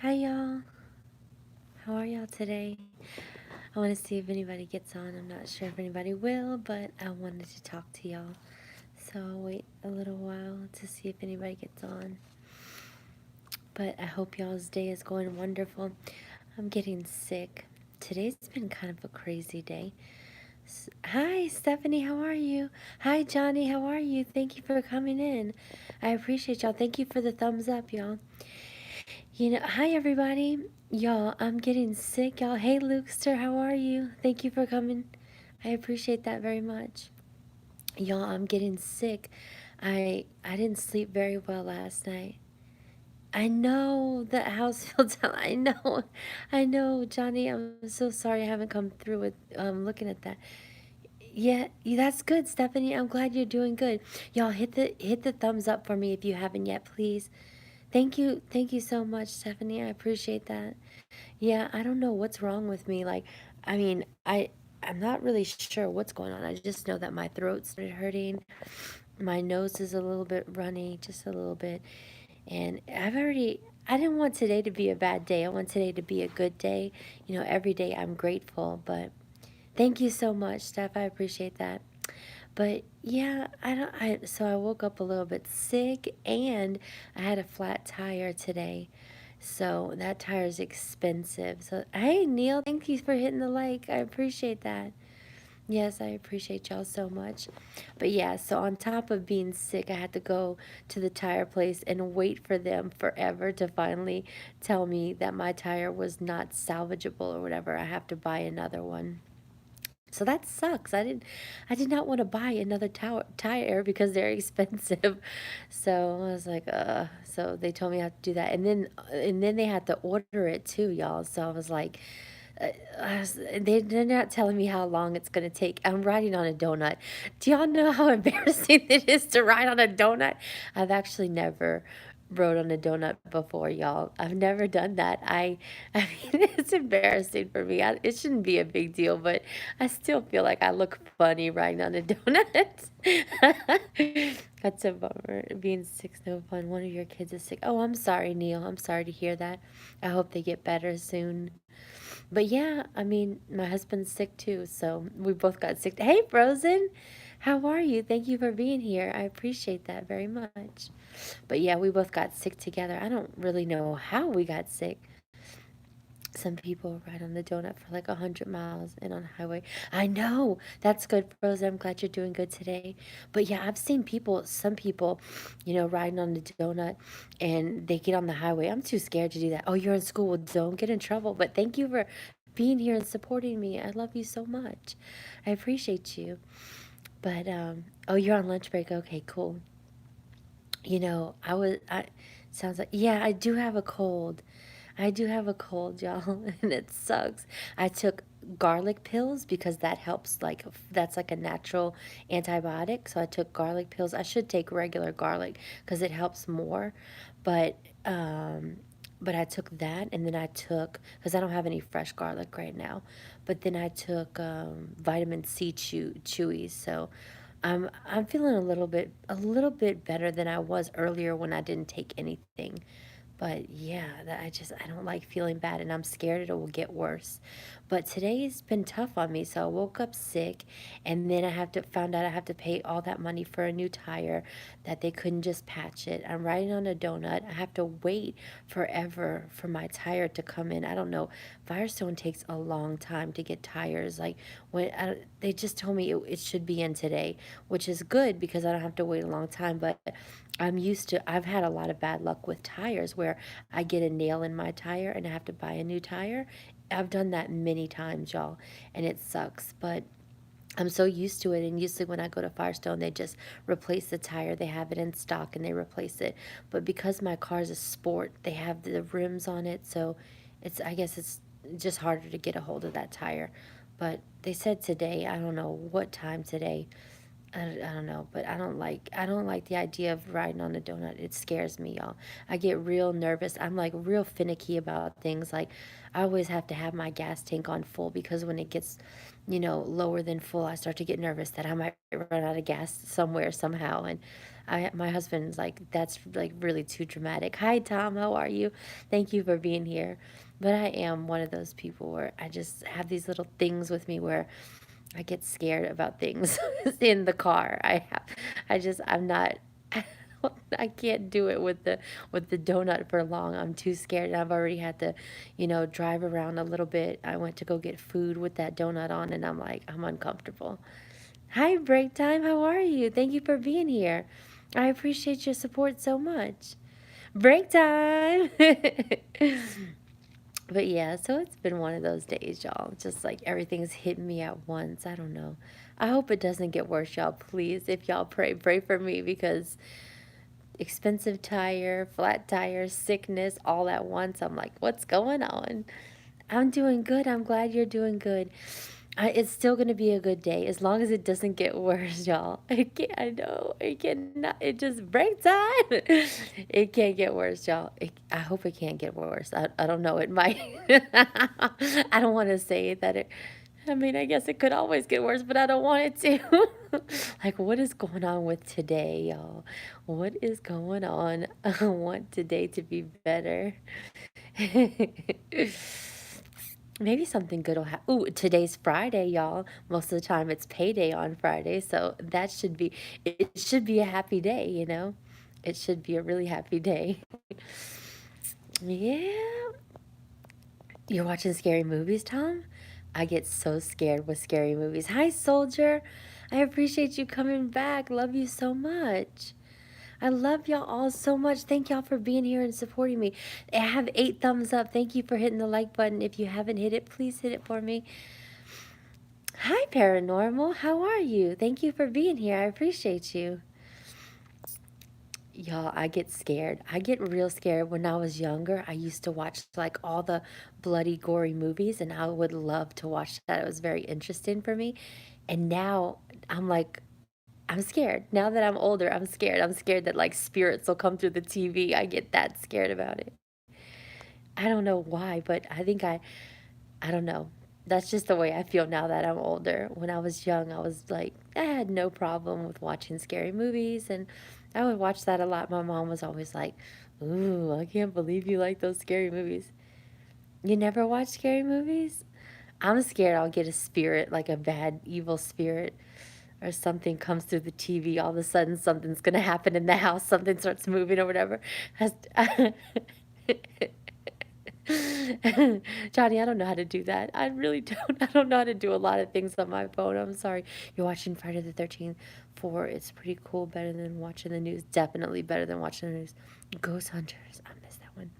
Hi, y'all. How are y'all today? I want to see if anybody gets on. I'm not sure if anybody will, but I wanted to talk to y'all. So I'll wait a little while to see if anybody gets on. But I hope y'all's day is going wonderful. I'm getting sick. Today's been kind of a crazy day. Hi, Stephanie. How are you? Hi, Johnny. How are you? Thank you for coming in. I appreciate y'all. Thank you for the thumbs up, y'all. Hi everybody. Y'all, I'm getting sick, y'all. Hey Lukester, how are you? Thank you for coming. I appreciate that very much. Y'all, I'm getting sick. I didn't sleep very well last night. I know the house feels I know. I know, Johnny. I'm so sorry I haven't come through with looking at that. Yeah, that's good, Stephanie. I'm glad you're doing good. Y'all hit the thumbs up for me if you haven't yet, please. Thank you so much, Stephanie. I appreciate that. Yeah, I don't know what's wrong with me. Like, I mean, I'm not really sure what's going on. I just know that my throat started hurting. My nose is a little bit runny, just a little bit. And I didn't want today to be a bad day. I want today to be a good day. Every day I'm grateful, but thank you so much, Steph. I appreciate that. But yeah, so I woke up a little bit sick and I had a flat tire today. So that tire is expensive. So hey Neil, thank you for hitting the like. I appreciate that. Yes, I appreciate y'all so much. But yeah, so on top of being sick, I had to go to the tire place and wait for them forever to finally tell me that my tire was not salvageable or whatever. I have to buy another one. So that sucks. I did not want to buy another tire because they're expensive. So I was like, so they told me I have to do that. And then they had to order it too, y'all. So I was like, they're not telling me how long it's going to take. I'm riding on a donut. Do y'all know how embarrassing it is to ride on a donut? I've actually never rode on a donut before, y'all. I've never done that. I mean, it's embarrassing for me. It shouldn't be a big deal, but I still feel like I look funny riding on a donut. That's a bummer. Being sick's no fun. One of your kids is sick. Oh, I'm sorry, Neil. I'm sorry to hear that. I hope they get better soon. But yeah, I mean, my husband's sick too, so we both got sick. Hey, Frozen, how are you? Thank you for being here. I appreciate that very much. But yeah, we both got sick together. I don't really know how we got sick. Some people ride on the donut for like 100 miles and on the highway. I know. That's good, Frozen. I'm glad you're doing good today. But yeah, I've seen some people, riding on the donut and they get on the highway. I'm too scared to do that. Oh, you're in school. Well, don't get in trouble. But thank you for being here and supporting me. I love you so much. I appreciate you. But, oh, you're on lunch break. Okay, cool. Sounds like, yeah, I do have a cold. I do have a cold, y'all, and it sucks. I took garlic pills because that helps, like, that's like a natural antibiotic. So I took garlic pills. I should take regular garlic because it helps more. But, um, but I took that and then because I don't have any fresh garlic right now, but then I took vitamin C chewies. So I'm feeling a little bit better than I was earlier when I didn't take anything. But yeah, I don't like feeling bad and I'm scared it will get worse. But today's been tough on me. So I woke up sick and then found out I have to pay all that money for a new tire that they couldn't just patch it. I'm riding on a donut. I have to wait forever for my tire to come in. I don't know. Firestone takes a long time to get tires. Like they just told me it should be in today, which is good because I don't have to wait a long time. But I've had a lot of bad luck with tires where I get a nail in my tire and I have to buy a new tire. I've done that many times, y'all, and it sucks. But I'm so used to it, and usually when I go to Firestone, they just replace the tire. They have it in stock and they replace it. But because my car is a sport, they have the rims on it, so I guess it's just harder to get a hold of that tire. But they said today, I don't know what time today, I don't know, but I don't like the idea of riding on a donut. It scares me, y'all. I get real nervous. I'm like real finicky about things. Like I always have to have my gas tank on full because when it gets, lower than full, I start to get nervous that I might run out of gas somewhere somehow. And my husband's like, that's like really too dramatic. Hi Tom, how are you? Thank you for being here. But I am one of those people where I just have these little things with me where I get scared about things in the car. I'm not. I can't do it with the donut for long. I'm too scared. I've already had to, drive around a little bit. I went to go get food with that donut on, and I'm like, I'm uncomfortable. Hi, break time. How are you? Thank you for being here. I appreciate your support so much. Break time. But yeah, so it's been one of those days, y'all. Just like everything's hitting me at once. I don't know. I hope it doesn't get worse, y'all. Please, if y'all pray for me because expensive tire, flat tire, sickness, all at once. I'm like, what's going on? I'm doing good. I'm glad you're doing good. It's still gonna be a good day as long as it doesn't get worse, y'all. It can't, I know it cannot. It just break time. It can't get worse, y'all. I hope it can't get worse. I don't know. It might. I don't want to say that it. I mean, I guess it could always get worse, but I don't want it to. Like, what is going on with today, y'all? What is going on? I want today to be better. Maybe something good will happen. Ooh, today's Friday, y'all. Most of the time it's payday on Friday, so it should be a happy day, you know? It should be a really happy day. Yeah. You're watching scary movies, Tom? I get so scared with scary movies. Hi, Soldier. I appreciate you coming back. Love you so much. I love y'all all so much. Thank y'all for being here and supporting me. I have 8 thumbs up. Thank you for hitting the like button. If you haven't hit it, please hit it for me. Hi, Paranormal. How are you? Thank you for being here. I appreciate you. Y'all, I get scared. I get real scared. When I was younger, I used to watch like all the bloody, gory movies, and I would love to watch that. It was very interesting for me. And now I'm like, I'm scared. Now that I'm older, I'm scared. I'm scared that like spirits will come through the TV. I get that scared about it. I don't know why, but I don't know. That's just the way I feel now that I'm older. When I was young, I was like, I had no problem with watching scary movies, and I would watch that a lot. My mom was always like, "Ooh, I can't believe you like those scary movies." You never watch scary movies? I'm scared I'll get a spirit, like a bad, evil spirit, or something comes through the TV. All of a sudden, something's gonna happen in the house. Something starts moving or whatever. Has Johnny, I don't know how to do that. I really don't. I don't know how to do a lot of things on my phone. I'm sorry. You're watching Friday the 13th 4. It's pretty cool. Better than watching the news. Definitely better than watching the news. Ghost Hunters. I missed that one.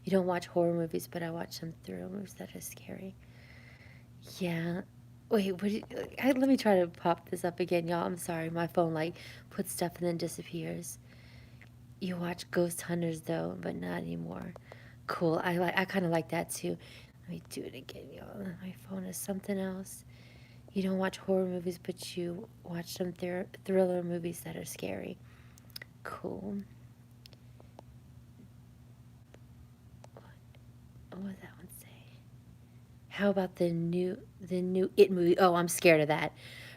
You don't watch horror movies, but I watch some thriller movies that are scary. Yeah. Wait, let me try to pop this up again, y'all. I'm sorry. My phone, like, puts stuff and then disappears. You watch Ghost Hunters, though, but not anymore. Cool. I kind of like that too. Let me do it again, y'all. My phone is something else. You don't watch horror movies, but you watch some thriller movies that are scary. Cool. What does that one say? How about the new It movie? Oh, I'm scared of that.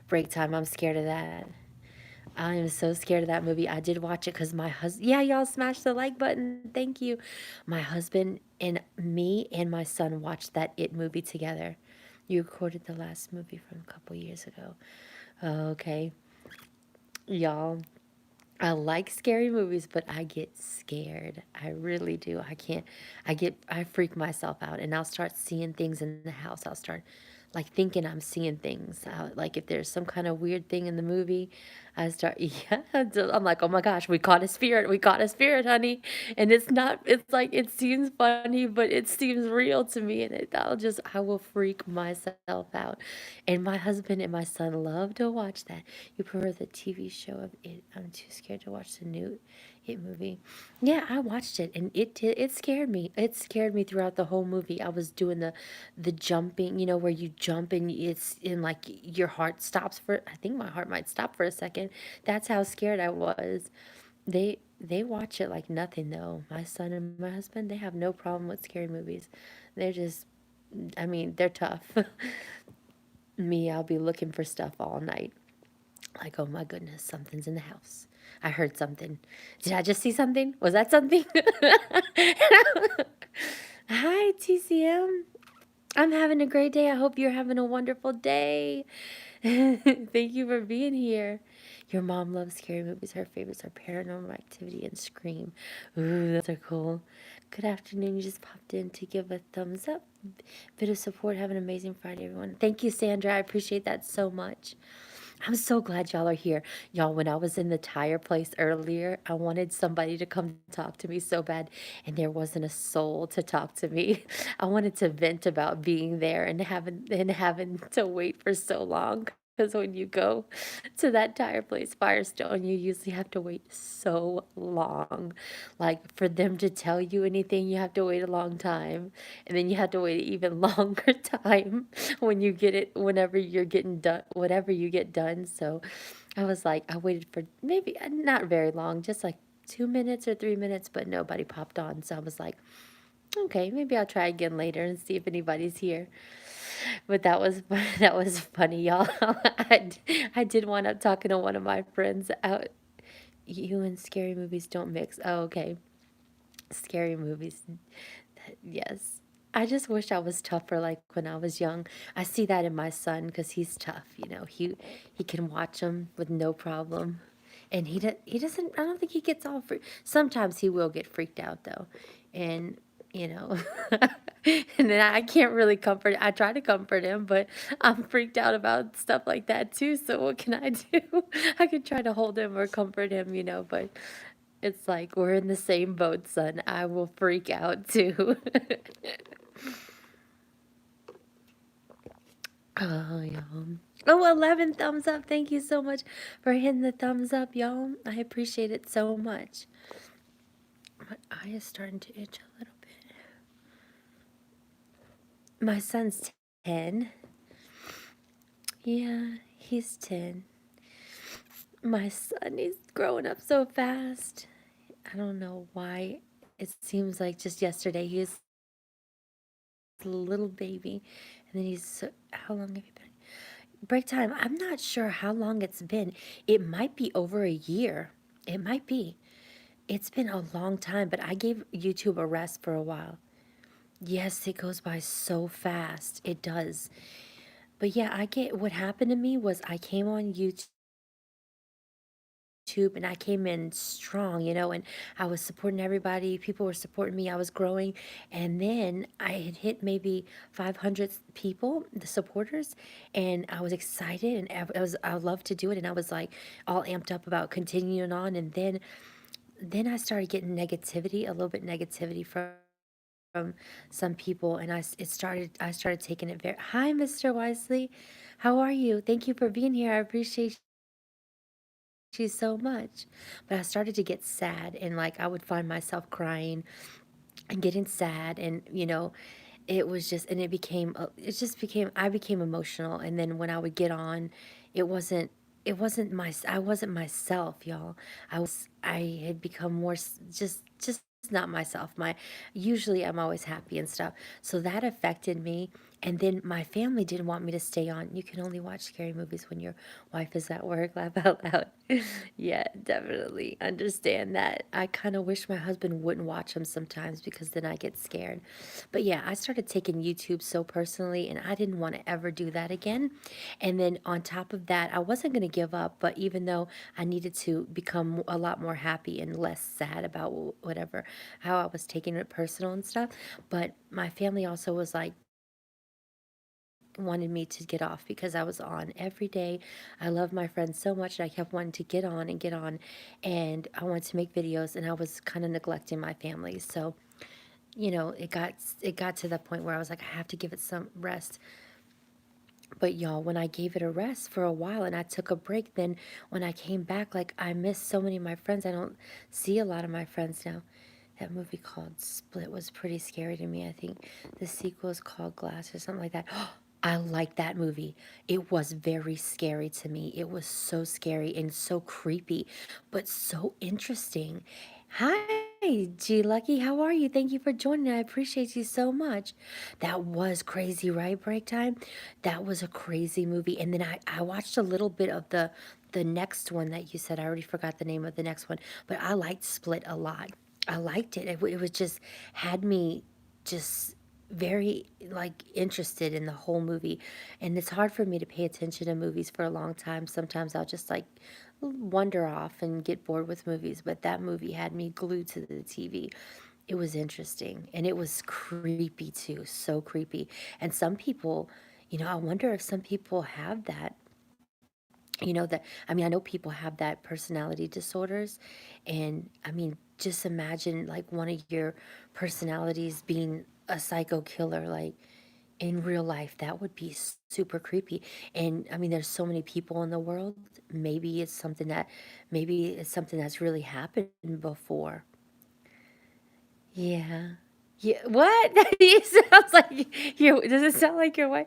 Break time. I'm scared of that. I am so scared of that movie. I did watch it because my husband, yeah, y'all smashed the like button. Thank you. My husband and me and my son watched that It movie together. You recorded the last movie from a couple years ago. Okay. Y'all, I like scary movies, but I get scared. I really do. I freak myself out and I'll start seeing things in the house. I'll start like thinking I'm seeing things. Like if there's some kind of weird thing in the movie, I start yeah, I'm like, "Oh my gosh, we caught a spirit, honey." And it's like, it seems funny, but it seems real to me, and I will freak myself out. And my husband and my son love to watch that. You prefer the TV show of It? I'm too scared to watch the new It movie. Yeah, I watched it and it scared me. It scared me throughout the whole movie. I was doing the jumping, where you jump and it's in like your heart stops for I think my heart might stop for a second. That's how scared I was. They watch it like nothing though. My son and my husband, they have no problem with scary movies. They're just I mean, they're tough. Me, I'll be looking for stuff all night. Like, oh my goodness, something's in the house. I heard something. Did I just see something? Was that something? Hi, TCM. I'm having a great day. I hope you're having a wonderful day. Thank you for being here. Your mom loves scary movies. Her favorites are Paranormal Activity and Scream. Ooh, those are cool. Good afternoon. You just popped in to give a thumbs up. Bit of support. Have an amazing Friday, everyone. Thank you, Sandra. I appreciate that so much. I'm so glad y'all are here. Y'all, when I was in the tire place earlier, I wanted somebody to come talk to me so bad, and there wasn't a soul to talk to me. I wanted to vent about being there and having to wait for so long. Because when you go to that tire place, Firestone, you usually have to wait so long. Like for them to tell you anything, you have to wait a long time. And then you have to wait an even longer time when you get it, whenever you're getting done, whatever you get done. So I was like, I waited for maybe not very long, just like 2 minutes or 3 minutes, but nobody popped on. So I was like, okay, maybe I'll try again later and see if anybody's here. But that was that was funny, y'all. I did wind up talking to one of my friends out. You and scary movies don't mix. Oh, okay. Scary movies. Yes. I just wish I was tougher like when I was young. I see that in my son because he's tough, He can watch them with no problem. And he doesn't I don't think he gets all sometimes he will get freaked out though. And you know, and then I can't really comfort. I try to comfort him, but I'm freaked out about stuff like that too. So what can I do? I can try to hold him or comfort him, but it's like we're in the same boat, son. I will freak out too. Oh, y'all. Oh, 11 thumbs up. Thank you so much for hitting the thumbs up, y'all. I appreciate it so much. My eye is starting to itch a little bit. My son's 10. Yeah, he's 10. My son, he's growing up so fast. I don't know why. It seems like just yesterday he was a little baby. And then how long have you been? Break time. I'm not sure how long it's been. It might be over a year. It might be. It's been a long time, but I gave YouTube a rest for a while. Yes, it goes by so fast. It does. But yeah, I get what happened to me was I came on YouTube and I came in strong, and I was supporting everybody. People were supporting me. I was growing. And then I had hit maybe 500 people, the supporters, and I was excited and I loved to do it. And I was like all amped up about continuing on. And then I started getting negativity, a little bit negativity from some people. And I started taking it very, hi, Mr. Wisely. How are you? Thank you for being here. I appreciate you so much. But I started to get sad and like I would find myself crying and getting sad and it was just and it just became I became emotional and then when I would get on it wasn't I wasn't myself, y'all. I had become more just not myself. My usually I'm always happy and stuff. So that affected me. And then my family didn't want me to stay on. You can only watch scary movies when your wife is at work. Laugh out loud. Yeah, definitely understand that. I kind of wish my husband wouldn't watch them sometimes because then I get scared. But yeah, I started taking YouTube so personally and I didn't want to ever do that again. And then on top of that, I wasn't going to give up, but even though I needed to become a lot more happy and less sad about whatever, how I was taking it personal and stuff. But my family also was like, wanted me to get off because I was on every day. I love my friends so much, and I kept wanting to get on and get on, and I wanted to make videos, and I was kind of neglecting my family. So, it got to the point where I was like, I have to give it some rest. But y'all, when I gave it a rest for a while and I took a break, then when I came back, like I missed so many of my friends. I don't see a lot of my friends now. That movie called Split was pretty scary to me. I think the sequel is called Glass or something like that. I like that movie. It was very scary to me. It was so scary and so creepy, but so interesting. Hi, G Lucky. How are you? Thank you for joining. I appreciate you so much. That was crazy, right? Break time. That was a crazy movie. And then I watched a little bit of the next one that you said. I already forgot the name of the next one, but I liked Split a lot. I liked it. It was just had me just very like interested in the whole movie. And it's hard for me to pay attention to movies for a long time. Sometimes I'll just like wander off and get bored with movies, but that movie had me glued to the TV. It was interesting and it was creepy too, so creepy. And some people, I wonder if some people have that, that I mean, I know people have that personality disorders, and I mean, just imagine like one of your personalities being a psycho killer, like in real life. That would be super creepy. And I mean, there's so many people in the world. Maybe it's something that's really happened before. Yeah. Yeah. What? He sounds like you. Does it sound like your wife?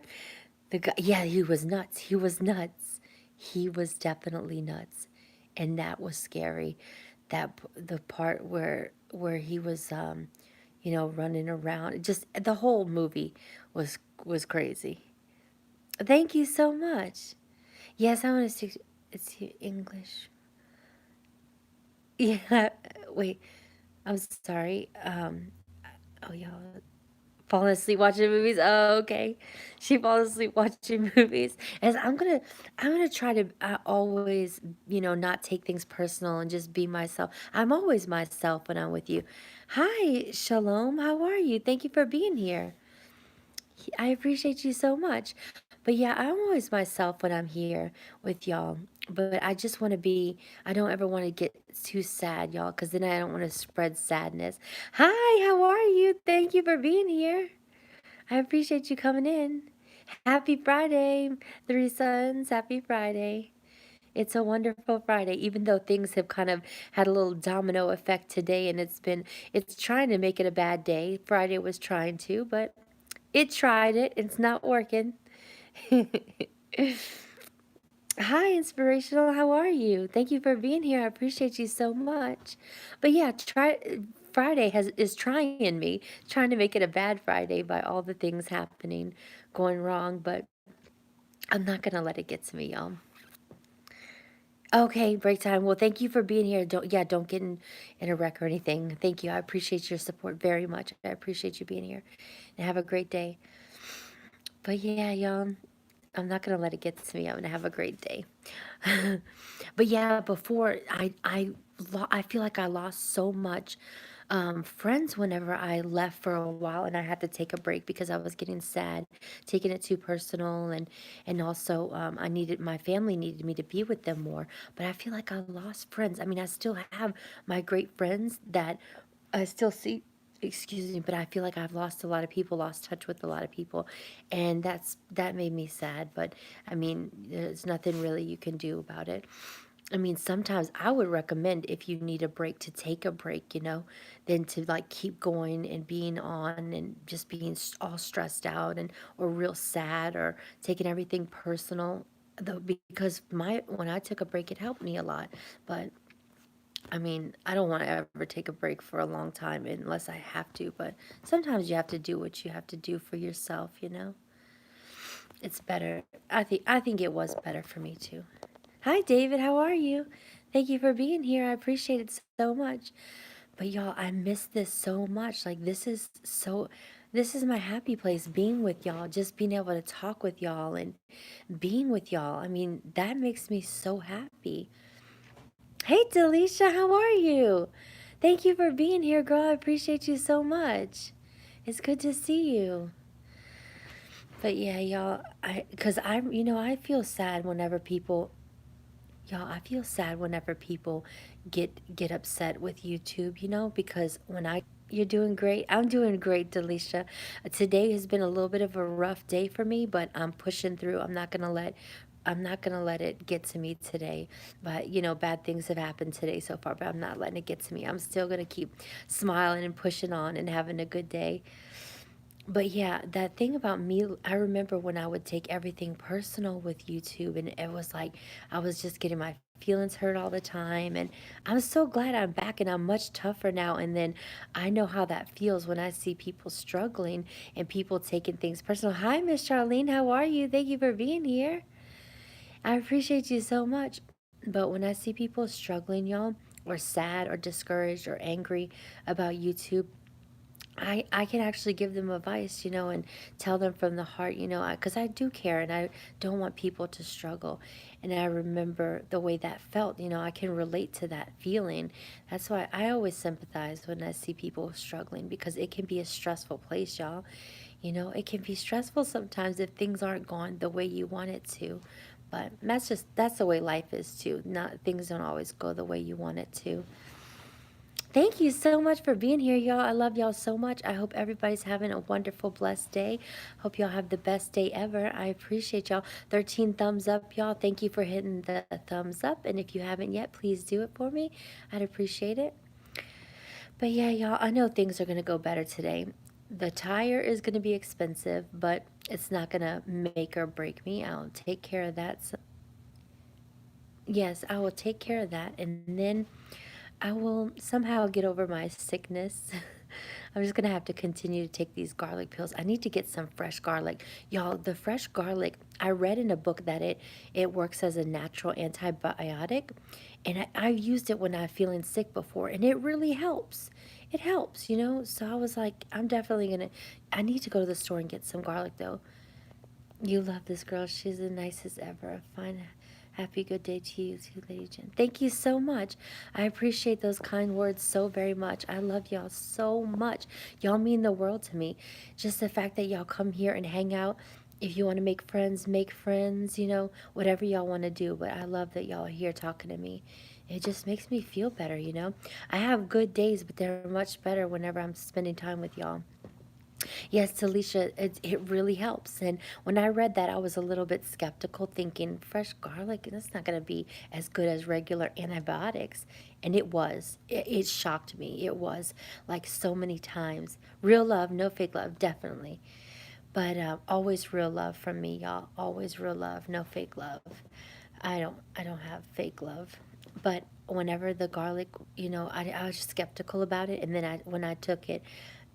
The guy, yeah, he was nuts. He was nuts. He was definitely nuts, and that was scary. The part where he was, running around. Just the whole movie was crazy. Thank you so much. Yes, I want to speak. It's English. Yeah. Wait. I'm sorry. Oh, y'all. Falling asleep watching movies. Oh, okay. She falls asleep watching movies. As I'm gonna try to always, not take things personal and just be myself. I'm always myself when I'm with you. Hi, Shalom. How are you? Thank you for being here. I appreciate you so much. But yeah, I'm always myself when I'm here with y'all. But I just want to be, I don't ever want to get too sad, y'all, because then I don't want to spread sadness. Hi, how are you? Thank you for being here. I appreciate you coming in. Happy Friday, Three Sons. Happy Friday. It's a wonderful Friday, even though things have kind of had a little domino effect today, and it's trying to make it a bad day. Friday was trying to, but it tried it. It's not working. Hi, Inspirational. How are you? Thank you for being here. I appreciate you so much. But yeah, Friday is trying me, trying to make it a bad Friday by all the things happening, going wrong, but I'm not gonna let it get to me, y'all. Okay, break time. Well, thank you for being here. Don't get in a wreck or anything. Thank you. I appreciate your support very much. I appreciate you being here. And have a great day. But yeah, y'all, I'm not gonna let it get to me. I'm gonna have a great day. But yeah, before I feel like I lost so much friends whenever I left for a while and I had to take a break because I was getting sad, taking it too personal, and also I needed my family needed me to be with them more. But I feel like I lost friends. I mean, I still have my great friends that I still see. Excuse me, but I feel like I've lost a lot of people, lost touch with a lot of people, and that made me sad. But I mean, there's nothing really you can do about it. I mean, sometimes I would recommend if you need a break to take a break, than to like keep going and being on and just being all stressed out and or real sad or taking everything personal. Though because my when I took a break, it helped me a lot. But I mean, I don't want to ever take a break for a long time unless I have to. But sometimes you have to do what you have to do for yourself. It's better. I think it was better for me too. Hi, David. How are you? Thank you for being here. I appreciate it so much. But y'all, I miss this so much. Like this is my happy place being with y'all, just being able to talk with y'all and being with y'all. I mean, that makes me so happy. Hey, Delisha, how are you? Thank you for being here, girl. I appreciate you so much. It's good to see you. But yeah, y'all, cause I feel sad whenever people, y'all, I feel sad whenever people get upset with YouTube, because you're doing great. I'm doing great, Delisha. Today has been a little bit of a rough day for me, but I'm pushing through. I'm not gonna let it get to me today. But bad things have happened today so far, but I'm not letting it get to me. I'm still gonna keep smiling and pushing on and having a good day. But yeah, that thing about me, I remember when I would take everything personal with YouTube, and it was like I was just getting my feelings hurt all the time. And I'm so glad I'm back and I'm much tougher now. And then I know how that feels when I see people struggling and people taking things personal. Hi, Miss Charlene, how are you? Thank you for being here. I appreciate you so much. But when I see people struggling, y'all, or sad or discouraged or angry about YouTube, I can actually give them advice, and tell them from the heart, because I do care and I don't want people to struggle. And I remember the way that felt, I can relate to that feeling. That's why I always sympathize when I see people struggling, because it can be a stressful place, y'all. It can be stressful sometimes if things aren't going the way you want it to. But that's the way life is too. Not things don't always go the way you want it to. Thank you so much for being here, y'all. I love y'all so much. I hope everybody's having a wonderful, blessed day. Hope y'all have the best day ever. I appreciate y'all. 13 thumbs up, y'all. Thank you for hitting the thumbs up. And if you haven't yet, please do it for me. I'd appreciate it. But yeah, y'all, I know things are going to go better today. The tire is going to be expensive, but it's not going to make or break me. I'll take care of that. Yes, I will take care of that. And then I will somehow get over my sickness. I'm just gonna have to continue to take these garlic pills. I need to get some fresh garlic. Y'all, the fresh garlic, I read in a book that it works as a natural antibiotic. And I've used it when I'm feeling sick before, and it really helps. It helps. So I was like, I need to go to the store and get some garlic though. You love this girl. She's the nicest ever. A fine, happy, good day to you too, Lady Jen. Thank you so much. I appreciate those kind words so very much. I love y'all so much. Y'all mean the world to me. Just the fact that y'all come here and hang out. If you want to make friends, whatever y'all want to do. But I love that y'all are here talking to me. It just makes me feel better. I have good days, but they're much better whenever I'm spending time with y'all. Yes, Alicia, it really helps. And when I read that, I was a little bit skeptical, thinking fresh garlic, that's not going to be as good as regular antibiotics. And it was. It shocked me. It was like so many times. Real love, no fake love, definitely. But always real love from me, y'all. Always real love, no fake love. I don't have fake love. But whenever the garlic, I was just skeptical about it, and then when I took it,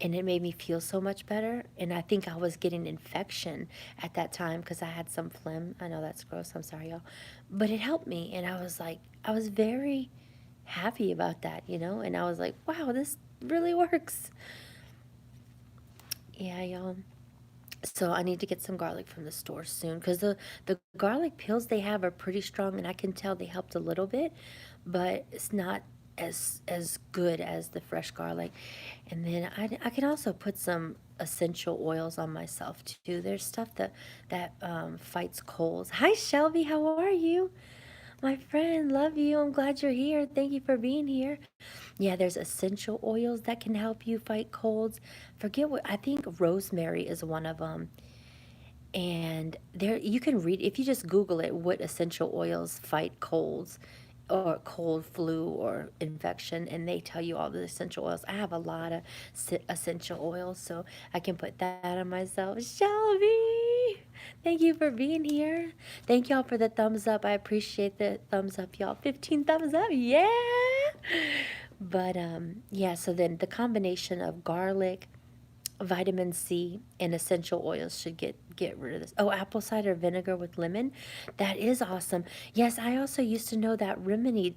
and it made me feel so much better. And I think I was getting infection at that time because I had some phlegm. I know that's gross. I'm sorry, y'all, but it helped me, and I was very happy about that. And I was like, wow, this really works. Yeah, y'all. So I need to get some garlic from the store soon, because the garlic pills they have are pretty strong, and I can tell they helped a little bit, but it's not as good as the fresh garlic. And then I can also put some essential oils on myself too. There's stuff that fights colds. Hi Shelby, how are you? My friend, love you. I'm glad you're here. Thank you for being here. Yeah, there's essential oils that can help you fight colds. Forget what I think rosemary is one of them. And there you can read if you just Google it, what essential oils fight colds or cold, flu, or infection, and they tell you all the essential oils. I have a lot of essential oils, so I can put that on myself. Shelby, thank you for being here. Thank y'all for the thumbs up. I appreciate the thumbs up, y'all. 15 thumbs up, yeah. But yeah. So then the combination of garlic, vitamin C, and essential oils should get rid of this. Oh, apple cider vinegar with lemon. That is awesome. Yes, I also used to know that remedy,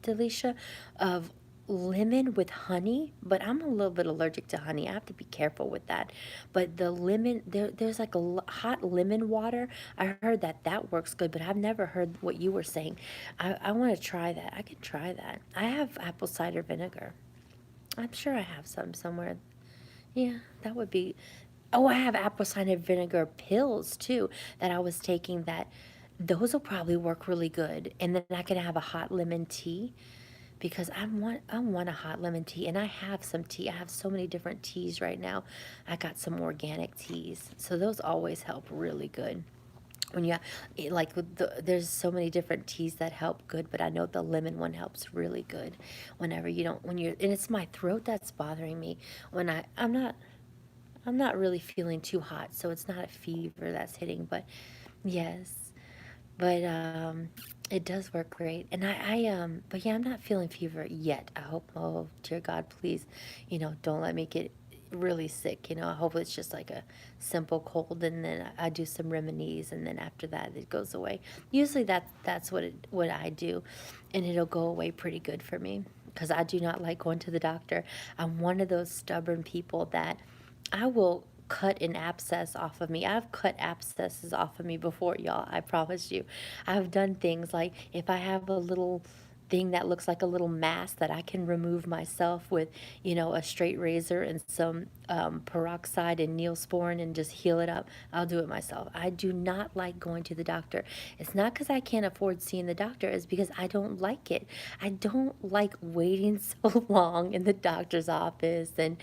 Delisha, of lemon with honey, but I'm a little bit allergic to honey. I have to be careful with that. But the lemon, there's like a hot lemon water. I heard that works good, but I've never heard what you were saying. I want to try that. I can try that. I have apple cider vinegar. I'm sure I have some somewhere. Yeah, that would be. Oh, I have apple cider vinegar pills too that I was taking that those will probably work really good. And then I can have a hot lemon tea because I want a hot lemon tea and I have some tea. I have so many different teas right now. I got some organic teas. So those always help really good. When you like with there's so many different teas that help good, but I know the lemon one helps really good whenever you don't when you're and it's my throat that's bothering me when I'm not really feeling too hot, so it's not a fever that's hitting, but yes. But it does work great. And but yeah, I'm not feeling fever yet. I hope, oh dear God, please, don't let me get really sick. I hope it's just like a simple cold and then I do some remedies and then after that it goes away. Usually that's what I do and it'll go away pretty good for me because I do not like going to the doctor. I'm one of those stubborn people that I will cut an abscess off of me. I've cut abscesses off of me before, y'all. I promise you. I've done things like if I have a little thing that looks like a little mask that I can remove myself with, a straight razor and some peroxide and Neosporin and just heal it up, I'll do it myself. I do not like going to the doctor. It's not because I can't afford seeing the doctor, it's because I don't like it. I don't like waiting so long in the doctor's office and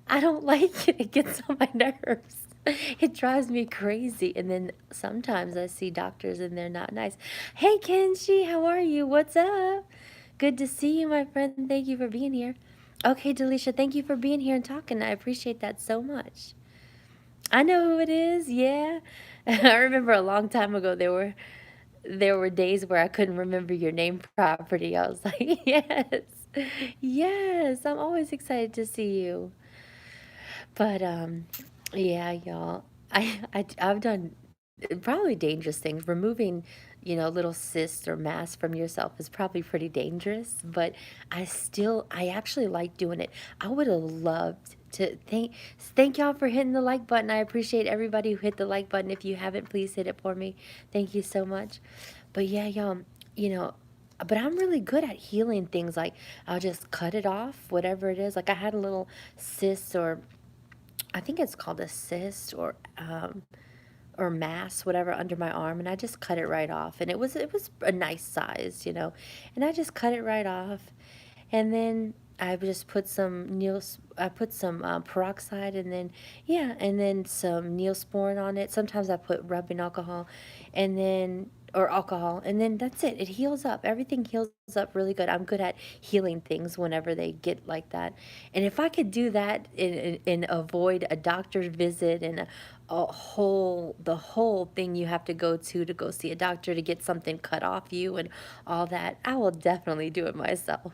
I don't like it. It gets on my nerves. It drives me crazy. And then sometimes I see doctors and they're not nice. Hey, Kenshi, how are you? What's up? Good to see you, my friend. Thank you for being here. Okay, Delisha, thank you for being here and talking. I appreciate that so much. I know who it is. Yeah. I remember a long time ago there were days where I couldn't remember your name properly. I was like, yes. Yes, I'm always excited to see you. But yeah, y'all. I've done probably dangerous things. Removing, little cysts or mass from yourself is probably pretty dangerous, but I actually like doing it. I would have loved to thank y'all for hitting the like button. I appreciate everybody who hit the like button. If you haven't, please hit it for me. Thank you so much. But yeah, y'all, you know, but I'm really good at healing things. Like I'll just cut it off, whatever it is. Like I had a little cyst or I think it's called a cyst or mass, whatever, under my arm, and I just cut it right off, and it was a nice size, and I just cut it right off, and then I just put I put some peroxide, and then yeah, and then some Neosporin on it. Sometimes I put rubbing alcohol, and then or alcohol, and then that's it. It heals up. Everything heals up really good. I'm good at healing things whenever they get like that. And if I could do that and avoid a doctor's visit and the whole thing you have to go see a doctor to get something cut off you and all that, I will definitely do it myself.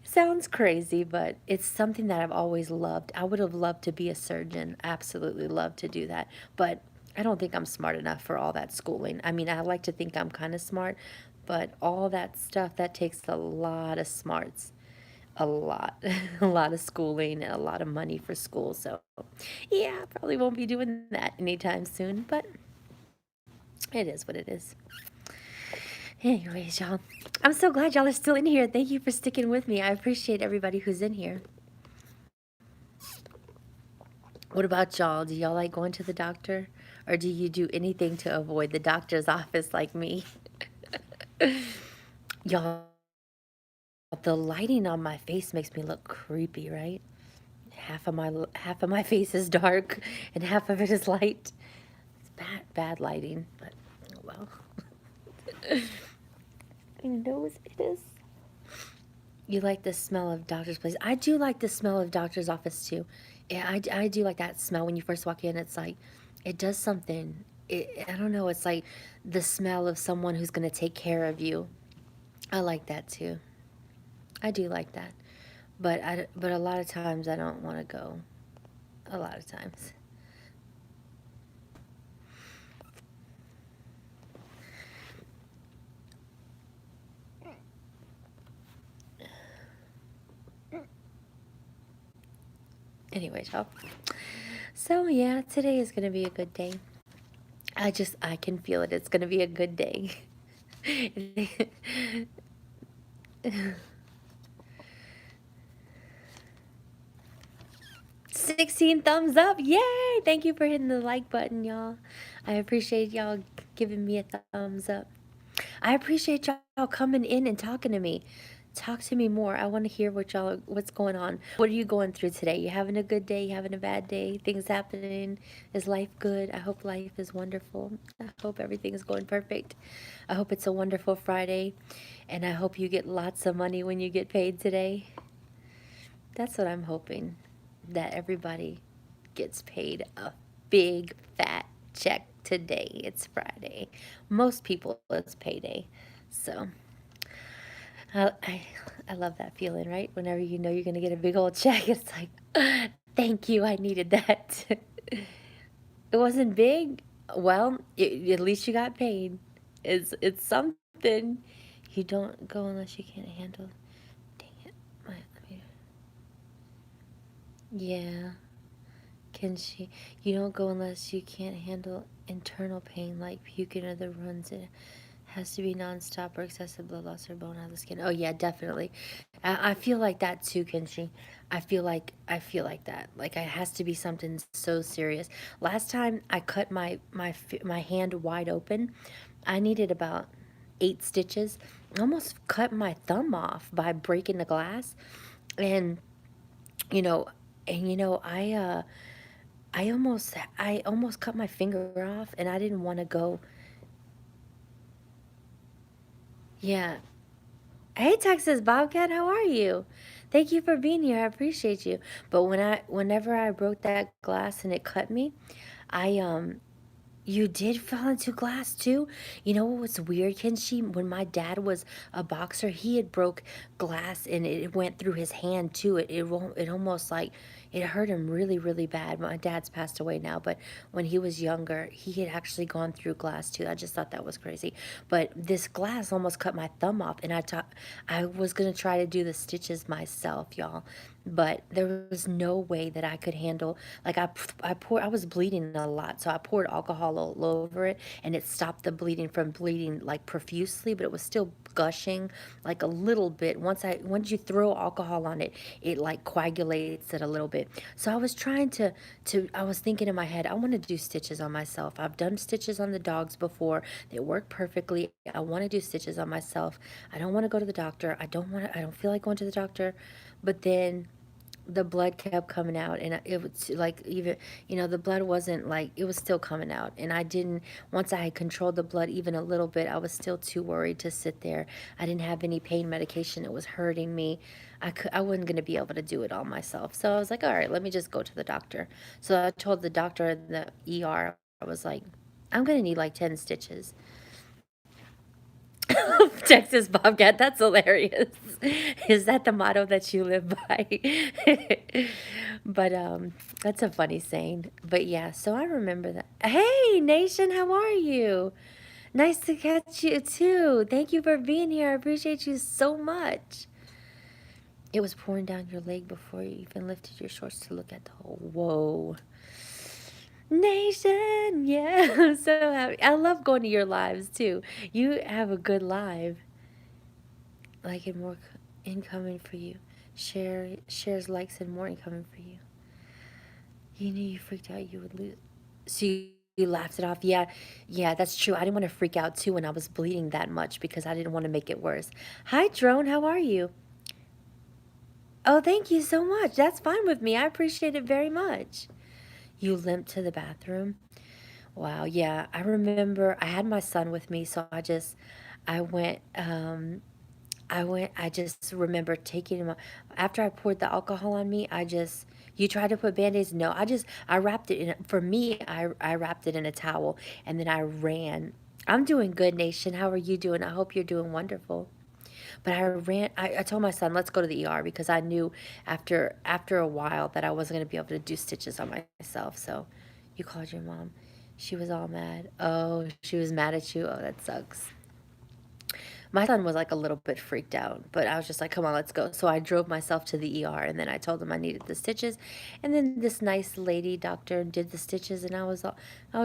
Sounds crazy, but it's something that I've always loved. I would have loved to be a surgeon, absolutely loved to do that. But I don't think I'm smart enough for all that schooling. I mean, I like to think I'm kind of smart, but all that stuff, that takes a lot of smarts, a lot, a lot of schooling and a lot of money for school. So, yeah, I probably won't be doing that anytime soon, but it is what it is. Anyways, y'all, I'm so glad y'all are still in here. Thank you for sticking with me. I appreciate everybody who's in here. What about y'all? Do y'all like going to the doctor? Or do you do anything to avoid the doctor's office like me? Y'all, the lighting on my face makes me look creepy, right? Half of my face is dark and half of it is light. It's bad lighting, but oh well. I know it is. You like the smell of doctor's place. I do like the smell of doctor's office too. Yeah, I do like that smell when you first walk in. It's like, it does something. I don't know. It's like the smell of someone who's going to take care of you. I like that too. I do like that. But a lot of times I don't want to go. A lot of times. Anyway, y'all. So yeah, today is going to be a good day. I can feel it. It's going to be a good day. 16 thumbs up. Yay! Thank you for hitting the like button, y'all. I appreciate y'all giving me a thumbs up. I appreciate y'all coming in and talking to me. Talk to me more. I want to hear what's going on. What are you going through today? You having a good day? You having a bad day? Things happening? Is life good? I hope life is wonderful. I hope everything is going perfect. I hope it's a wonderful Friday. And I hope you get lots of money when you get paid today. That's what I'm hoping. That everybody gets paid a big fat check today. It's Friday. Most people, it's payday. So I, I love that feeling, right? Whenever you know you're going to get a big old check, it's like, thank you, I needed that. It wasn't big. Well, at least you got paid. It's something. You don't go unless you can't handle. Dang it. Let me, yeah. Can she? You don't go unless you can't handle internal pain like puking or the runs. It has to be nonstop or excessive blood loss or bone out of the skin. Oh yeah, definitely. I feel like that too, Kenshi. I feel like that. Like it has to be something so serious. Last time I cut my hand wide open, I needed about 8 stitches. I almost cut my thumb off by breaking the glass, and you know, I almost cut my finger off, and I didn't want to go. Yeah. Hey, Texas Bobcat, how are you? Thank you for being here. I appreciate you. But whenever I broke that glass and it cut me, I you did fall into glass too? You know what was weird, Kenshi? When my dad was a boxer, he had broke glass and it went through his hand too. It almost like it hurt him really, really bad. My dad's passed away now, but when he was younger, he had actually gone through glass too. I just thought that was crazy. But this glass almost cut my thumb off, and I was gonna try to do the stitches myself, y'all, but there was no way that I could handle. Like I was bleeding a lot, so I poured alcohol all over it, and it stopped the bleeding from bleeding like profusely, but it was still gushing like a little bit. Once you throw alcohol on it, it like coagulates it a little bit. So I was trying to I was thinking in my head, I want to do stitches on myself. I've done stitches on the dogs before. They work perfectly. I want to do stitches on myself. I don't want to go to the doctor. I don't feel like going to the doctor. But then the blood kept coming out, and it was like, even, the blood wasn't like, it was still coming out, and I didn't, once I had controlled the blood even a little bit, I was still too worried to sit there. I didn't have any pain medication. It was hurting me. I wasn't going to be able to do it all myself, so I was like, all right, let me just go to the doctor. So I told the doctor in the ER, I was like, I'm going to need like 10 stitches. Texas Bobcat, that's hilarious. Is that the motto that you live by? But that's a funny saying. But yeah, so I remember that. Hey, Nation, how are you? Nice to catch you too. Thank you for being here. I appreciate you so much. It was pouring down your leg before you even lifted your shorts to look at the hole. Whoa. Nation, yeah, I'm so happy. I love going to your lives too. You have a good live. Like and more incoming for you. Shares, likes, and more incoming for you. You knew you freaked out you would lose. So you laughed it off. Yeah, yeah, that's true. I didn't want to freak out too when I was bleeding that much because I didn't want to make it worse. Hi, Drone. How are you? Oh, thank you so much. That's fine with me. I appreciate it very much. You limped to the bathroom? Wow, yeah. I remember I had my son with me, so I went, I just remember taking him, after I poured the alcohol on me, you tried to put Band-Aids? No, I wrapped it in, for me, I wrapped it in a towel, and then I ran. I'm doing good, Nation. How are you doing? I hope you're doing wonderful. But I told my son, let's go to the ER because I knew after a while that I wasn't going to be able to do stitches on myself. So you called your mom. She was all mad. Oh, she was mad at you. Oh, that sucks. My son was like a little bit freaked out, but I was just like, come on, let's go. So I drove myself to the ER, and then I told him I needed the stitches. And then this nice lady doctor did the stitches, and I was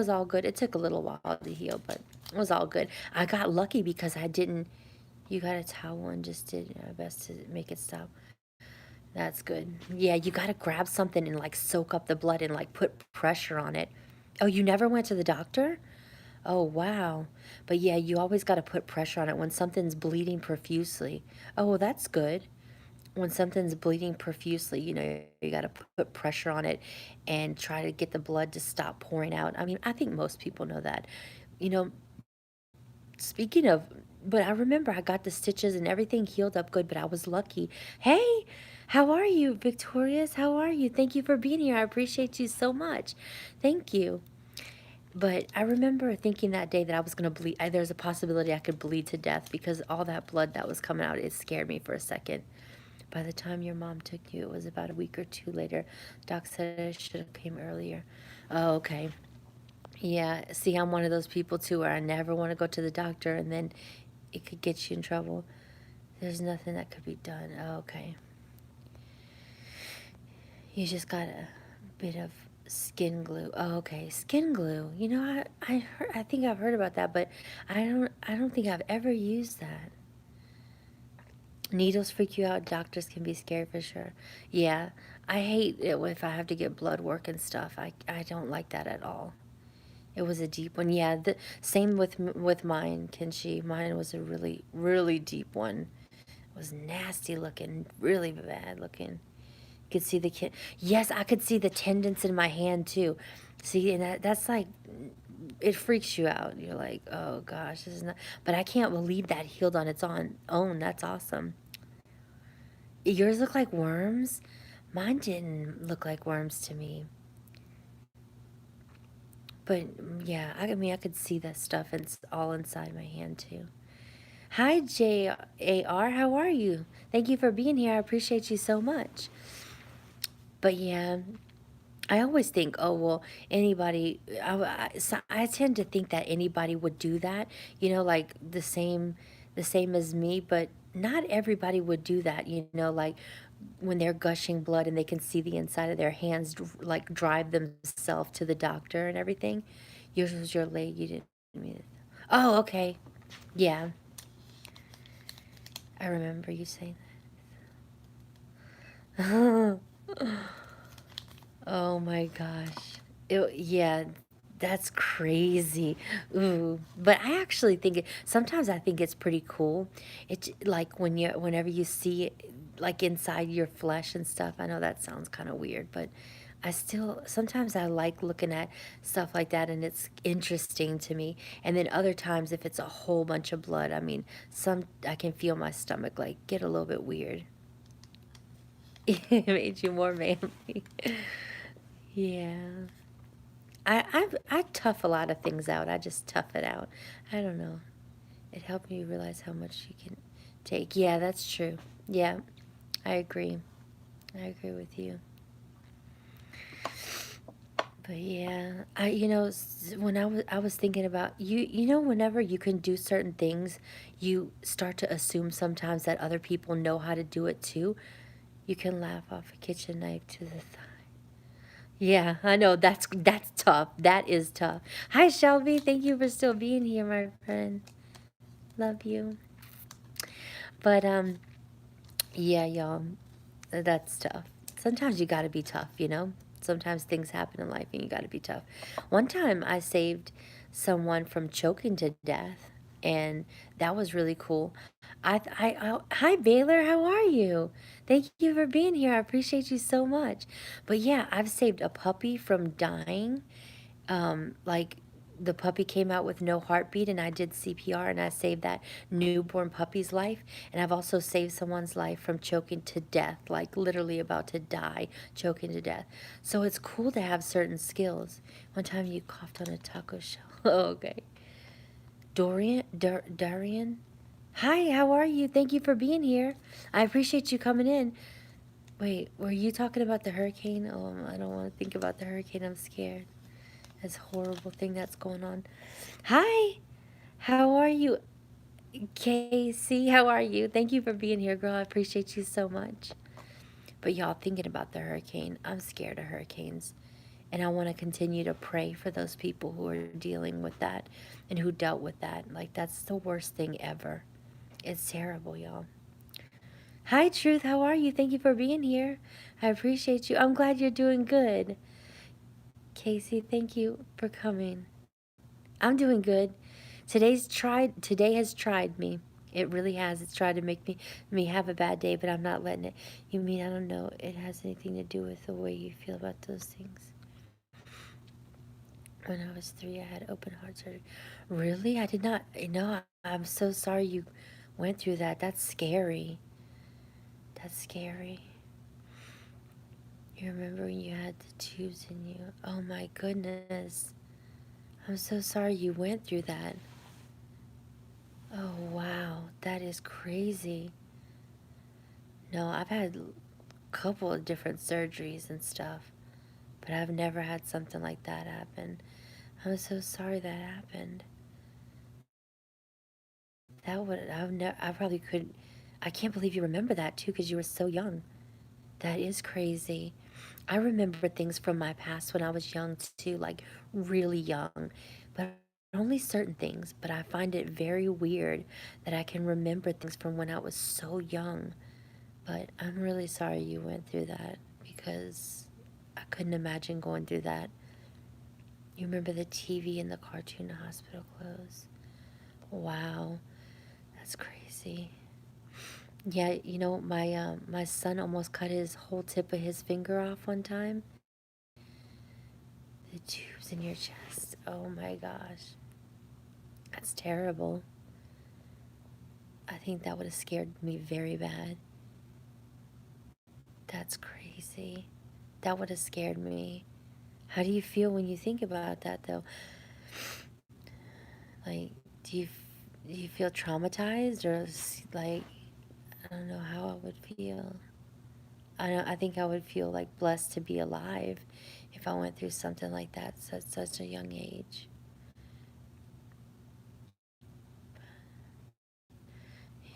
all good. It took a little while to heal, but it was all good. I got lucky because I didn't, you got a towel and just did my best to make it stop. That's good. Yeah, you gotta grab something and like soak up the blood and like put pressure on it. Oh, you never went to the doctor? Oh, wow. But yeah, you always gotta put pressure on it when something's bleeding profusely. Oh, well, that's good. When something's bleeding profusely, you got to put pressure on it and try to get the blood to stop pouring out. I mean, I think most people know that. You know, speaking of, but I remember I got the stitches and everything healed up good, but I was lucky. Hey, how are you, Victorious? How are you? Thank you for being here. I appreciate you so much. Thank you. But I remember thinking that day that I was going to bleed. There's a possibility I could bleed to death because all that blood that was coming out, it scared me for a second. By the time your mom took you, it was about a week or two later. Doc said I should have came earlier. Oh, okay. Yeah, see, I'm one of those people too where I never want to go to the doctor and then it could get you in trouble. There's nothing that could be done. Oh, okay. You just got a bit of skin glue. Oh, okay. Skin glue. I think I've heard about that, but I don't think I've ever used that. Needles freak you out. Doctors can be scary for sure. Yeah, I hate it if I have to get blood work and stuff. I don't like that at all. It was a deep one. Yeah, the same with mine, Kenshi. Mine was a really really deep one. It was nasty looking, really bad looking. You could see the kid. Yes, I could see the tendons in my hand too. See, and that's like it freaks you out. You're like, oh gosh, this is not. But I can't believe that healed on its own. That's awesome. Yours look like worms? Mine didn't look like worms to me. But yeah, I mean, I could see that stuff and it's all inside my hand too. Hi, JAR. How are you? Thank you for being here. I appreciate you so much. But yeah, I always think, oh, well, anybody, I tend to think that anybody would do that, like the same as me, but not everybody would do that, like when they're gushing blood and they can see the inside of their hands, like drive themselves to the doctor and everything. Yours was your leg, you didn't mean it. Oh, okay. Yeah, I remember you saying that. Oh my gosh. Yeah, that's crazy. Ooh, but I actually think sometimes I think it's pretty cool. It's like whenever you see it like inside your flesh and stuff. I know that sounds kind of weird, but sometimes I like looking at stuff like that and it's interesting to me. And then other times if it's a whole bunch of blood, I mean, I can feel my stomach like get a little bit weird. It made you more manly. Yeah. I tough a lot of things out. I just tough it out. I don't know. It helped me realize how much you can take. Yeah, that's true. Yeah, I agree. I agree with you. But yeah, when I was thinking about whenever you can do certain things, you start to assume sometimes that other people know how to do it too. You can laugh off a kitchen knife to the thigh. Yeah, I know that's tough. That is tough. Hi, Shelby. Thank you for still being here, my friend. Love you. But yeah, y'all, that's tough. Sometimes you gotta be tough. Sometimes things happen in life and you gotta be tough. One time I saved someone from choking to death, and that was really cool. Hi Baylor, how are you? Thank you for being here. I appreciate you so much. But yeah, I've saved a puppy from dying. Like the puppy came out with no heartbeat and I did CPR and I saved that newborn puppy's life. And I've also saved someone's life from choking to death, like literally about to die, choking to death. So it's cool to have certain skills. One time you coughed on a taco shell. Oh, okay. Darian? Hi, how are you? Thank you for being here. I appreciate you coming in. Wait, were you talking about the hurricane? Oh, I don't want to think about the hurricane. I'm scared. This horrible thing that's going on. Hi, how are you? Casey, how are you? Thank you for being here, girl. I appreciate you so much. But y'all thinking about the hurricane, I'm scared of hurricanes. And I want to continue to pray for those people who are dealing with that and who dealt with that. Like, that's the worst thing ever. It's terrible, y'all. Hi, Truth. How are you? Thank you for being here. I appreciate you. I'm glad you're doing good. Casey, thank you for coming. I'm doing good. Today has tried me. It really has. It's tried to make me have a bad day, but I'm not letting it. You mean I don't know it has anything to do with the way you feel about those things? When I was 3, I had open heart surgery. Really? I did not. No, I'm so sorry you went through that. That's scary. That's scary. You remember when you had the tubes in you? Oh my goodness. I'm so sorry you went through that. Oh wow, that is crazy. No, I've had a couple of different surgeries and stuff, but I've never had something like that happen. I'm so sorry that happened. I probably could, I can't believe you remember that too because you were so young. That is crazy. I remember things from my past when I was young too, like really young, but only certain things. But I find it very weird that I can remember things from when I was so young. But I'm really sorry you went through that because I couldn't imagine going through that. You remember the TV and the cartoon hospital clothes? Wow, that's crazy. Yeah, my son almost cut his whole tip of his finger off one time. The tubes in your chest. Oh my gosh. That's terrible. I think that would have scared me very bad. That's crazy. That would have scared me. How do you feel when you think about that though? Like, do you do you feel traumatized or like I don't know how I would feel. I think I would feel like blessed to be alive if I went through something like that at such a young age.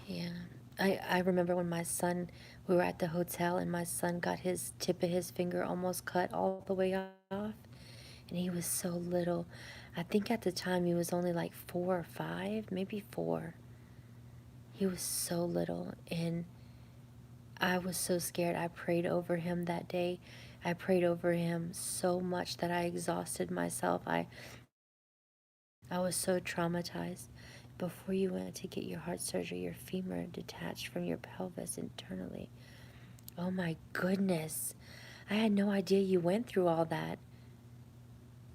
Yeah. I remember when my son, we were at the hotel and my son got his tip of his finger almost cut all the way off. And he was so little. I think at the time he was only like 4 or 5, maybe 4. He was so little. And I was so scared. I prayed over him that day. I prayed over him so much that I exhausted myself. I was so traumatized. Before you went to get your heart surgery, your femur detached from your pelvis internally. Oh my goodness. I had no idea you went through all that.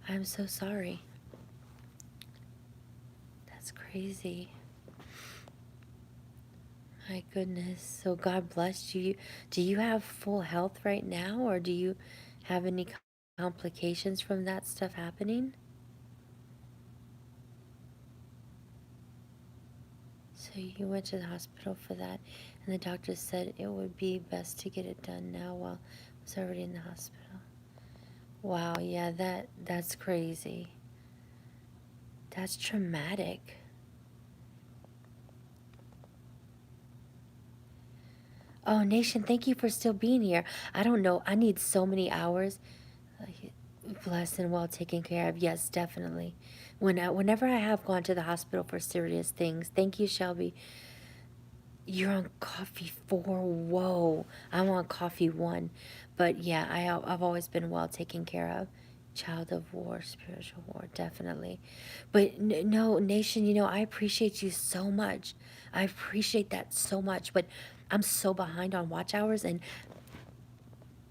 I'm so sorry. That's crazy. My goodness. So God bless you. Do you have full health right now, or do you have any complications from that stuff happening? So you went to the hospital for that, and the doctor said it would be best to get it done now while I was already in the hospital. Wow, yeah, that's crazy. That's traumatic. Oh, Nation, thank you for still being here. I don't know. I need so many hours. Like, blessed and well taken care of. Yes, definitely. Whenever I have gone to the hospital for serious things, thank you, Shelby. You're on coffee 4. Whoa. I'm on coffee 1. But yeah, I've always been well taken care of. Child of war, spiritual war, definitely. But no, Nation, I appreciate you so much. I appreciate that so much. But I'm so behind on watch hours and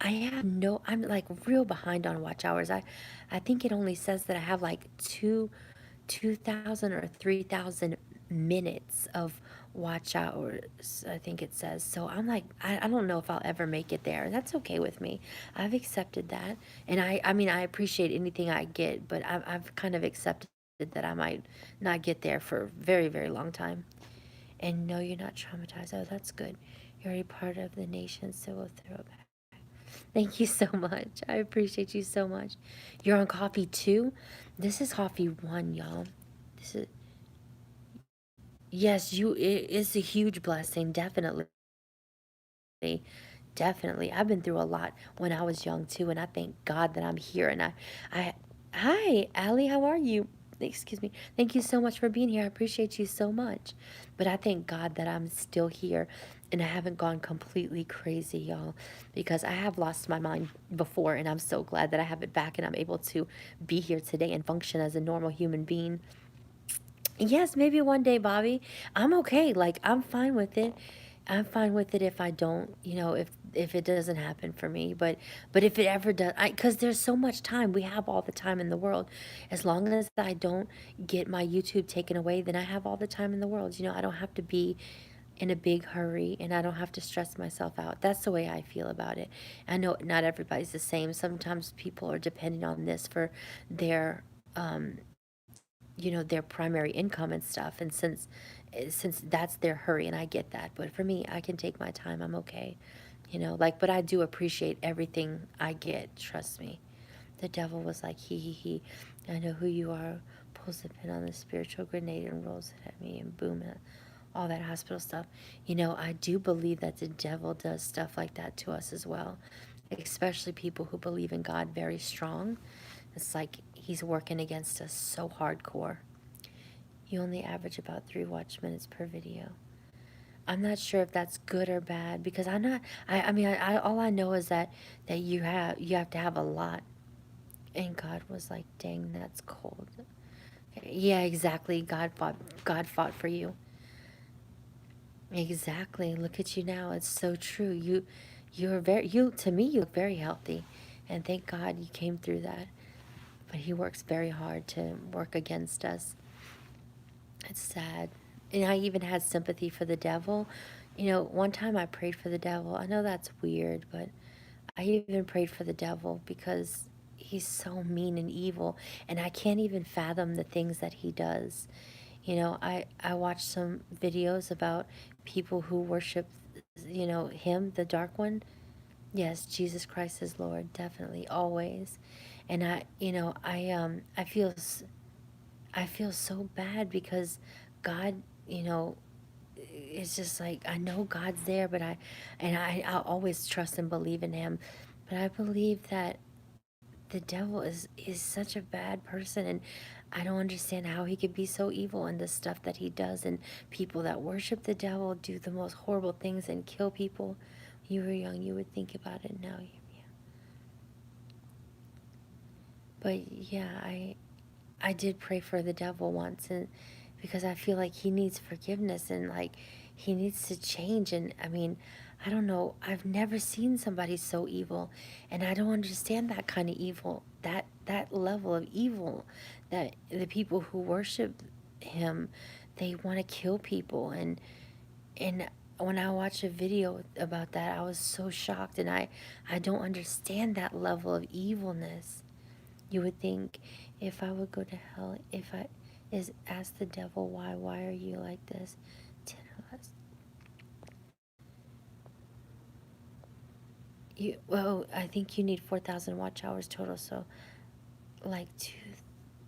I'm like real behind on watch hours. I think it only says that I have like 2,000 or 3,000 minutes of watch hours, I think it says. So I'm like, I don't know if I'll ever make it there. That's okay with me. I've accepted that. And I mean, I appreciate anything I get, but I've kind of accepted that I might not get there for a very, very long time. And no, you're not traumatized. Oh, that's good. You're already part of the nation, so we'll throw it back. Thank you so much. I appreciate you so much. You're on coffee 2? This is coffee 1, y'all. This is Yes, it's a huge blessing, definitely. Definitely. I've been through a lot when I was young too, and I thank God that I'm here. And I Hi, Allie, how are you? excuse me. Thank you so much for being here. I appreciate you so much. But I thank God that I'm still here and I haven't gone completely crazy, y'all, because I have lost my mind before, and I'm so glad that I have it back and I'm able to be here today and function as a normal human being. Yes, maybe one day, Bobby. I'm okay. Like, I'm fine with it. I'm fine with it if I don't, if it doesn't happen for me. But if it ever does, because there's so much time. We have all the time in the world. As long as I don't get my YouTube taken away, then I have all the time in the world. I don't have to be in a big hurry and I don't have to stress myself out. That's the way I feel about it. I know not everybody's the same. Sometimes people are depending on this for their um their primary income and stuff, and since that's their hurry, and I get that, but for me, I can take my time. I'm okay, like, but I do appreciate everything I get, trust me. The devil was like, he, I know who you are, pulls the pin on the spiritual grenade and rolls it at me, and boom, all that hospital stuff. I do believe that the devil does stuff like that to us as well, especially people who believe in God very strong. It's like he's working against us so hardcore. You only average about 3 watch minutes per video. I'm not sure if that's good or bad, because I'm not. I mean, all I know is that you have to have a lot. And God was like, "Dang, that's cold." Yeah, exactly. God fought for you. Exactly. Look at you now. It's so true. You're very you to me. You look very healthy, and thank God you came through that. But He works very hard to work against us. It's sad. And I even had sympathy for the devil. One time I prayed for the devil. I know that's weird, but I even prayed for the devil because he's so mean and evil, and I can't even fathom the things that he does. I watched some videos about people who worship, him, the dark one. Yes, Jesus Christ is Lord, definitely, always. And I feel so bad because God, it's just like I know God's there, but I always trust and believe in Him, but I believe that the devil is such a bad person, and I don't understand how he could be so evil in the stuff that he does, and people that worship the devil do the most horrible things and kill people. When you were young, you would think about it now. Yeah. But yeah, I did pray for the devil once, and because I feel like he needs forgiveness and like he needs to change. And I mean, I don't know. I've never seen somebody so evil, and I don't understand that kind of evil. That level of evil, that the people who worship him, they want to kill people. And when I watched a video about that, I was so shocked, and I don't understand that level of evilness. You would think, if I would go to hell, if I is ask the devil why are you like this? 10 or less. I think you need 4,000 watch hours total, so like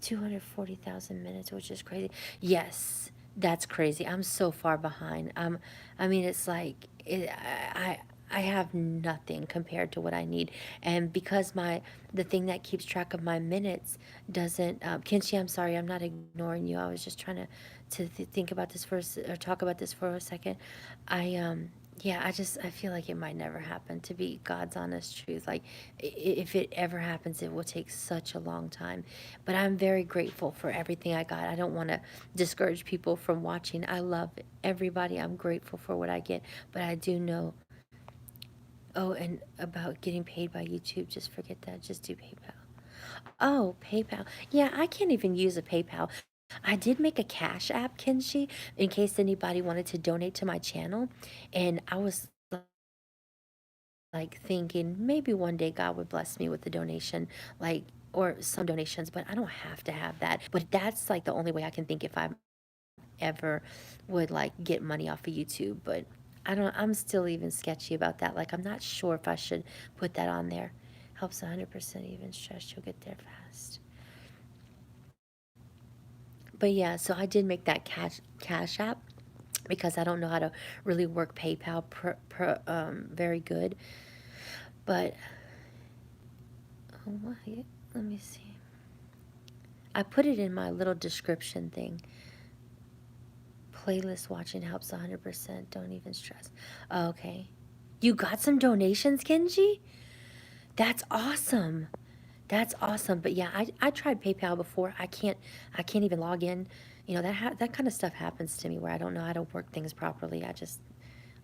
240,000 minutes, which is crazy. Yes, that's crazy. I'm so far behind. I mean, it's like I have nothing compared to what I need, and because the thing that keeps track of my minutes doesn't. Kinshi, I'm sorry, I'm not ignoring you. I was just trying to think about this or talk about this for a second. I Yeah, I feel like it might never happen, to be God's honest truth. Like, if it ever happens, it will take such a long time. But I'm very grateful for everything I got. I don't want to discourage people from watching. I love everybody. I'm grateful for what I get. But I do know, oh, and about getting paid by YouTube, just forget that. Just do PayPal. Oh, PayPal. Yeah, I can't even use a PayPal. I did make a Cash App, Kenshi, in case anybody wanted to donate to my channel. And I was like thinking maybe one day God would bless me with a donation, like, or some donations, but I don't have to have that. But that's like the only way I can think if I ever would like get money off of YouTube. But I'm still even sketchy about that. Like, I'm not sure if I should put that on there. Helps 100% even stress. You'll get there fast. But yeah, so I did make that cash app because I don't know how to really work PayPal very good. But oh my, let me see. I put it in my little description thing. Playlist watching helps 100%. Don't even stress. Okay. You got some donations, Kenji? That's awesome. That's awesome. But yeah, I tried PayPal before. I can't even log in. You know, that kind of stuff happens to me where I don't know how to work things properly. I